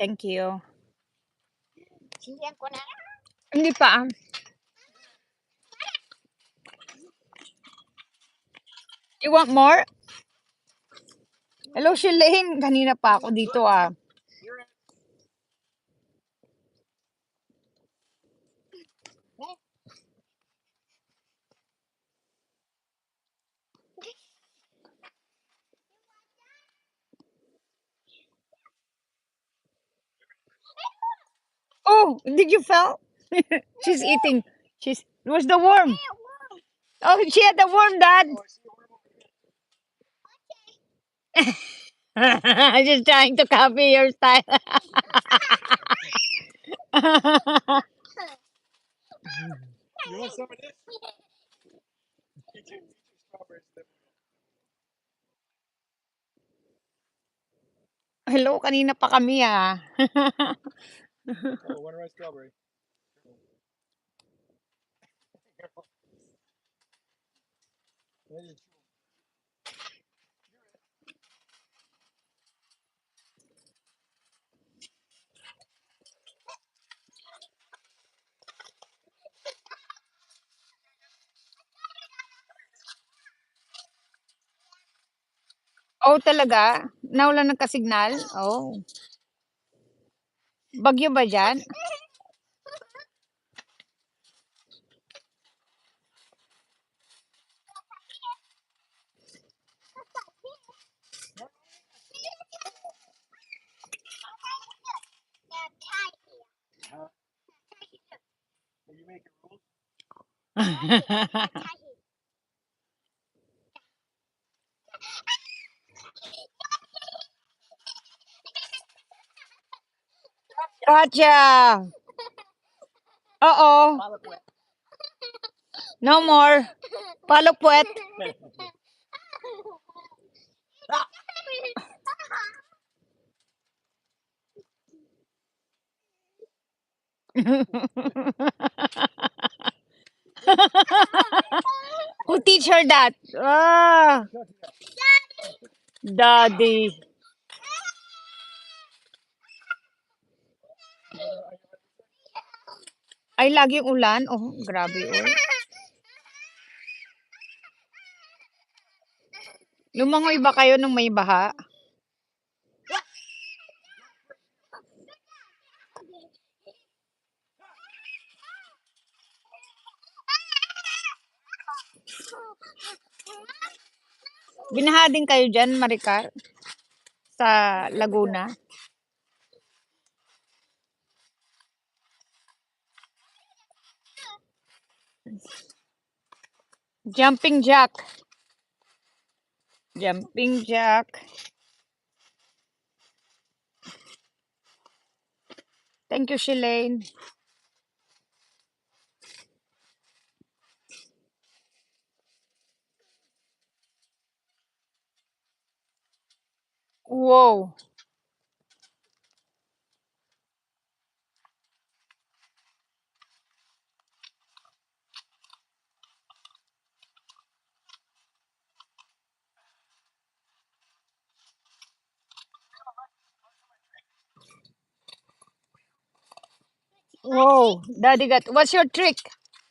Thank you. Sindihan ko na. Hindi pa. You want more? Hello, Shalane. Kanina pa ako dito ah. Oh, did you feel? She's eating. Where's the worm? Oh, she had the worm, Dad. I'm just trying to copy your style. You want some of this? Eat your strawberries. Hello, kanina pa kami ah. Oh, one rice strawberry. Careful. Let it chew. Oh, talaga? Nawalan ng kasignal? Oh. Bagyo ba dyan? Are you making rules? Gotcha! Oo. No more. Palo puwet. Who teach her that? Ah, Daddy. Ay, laging ulan? Oh, grabe oh. Lumangoy ba kayo nung may baha? Binaha din kayo dyan, Maricar? Sa Laguna? Jumping jack. Jumping jack. Thank you, Shalane. Whoa. Whoa. Daddy got. What's your trick?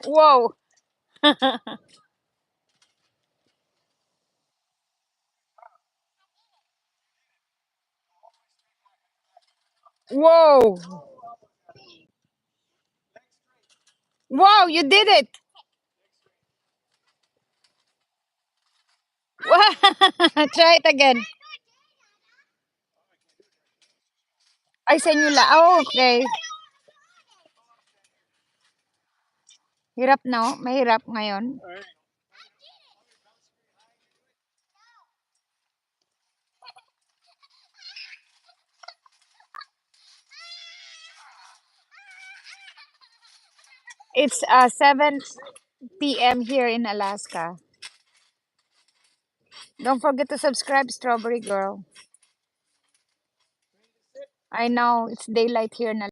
Whoa. Whoa. Wow, you did it. Try it again. Ay, sa inyo la. Oh, okay. Hirap na, oh. Mahirap ngayon. It's 7 p.m. here in Alaska. Don't forget to subscribe, Strawberry Girl. I know it's daylight here in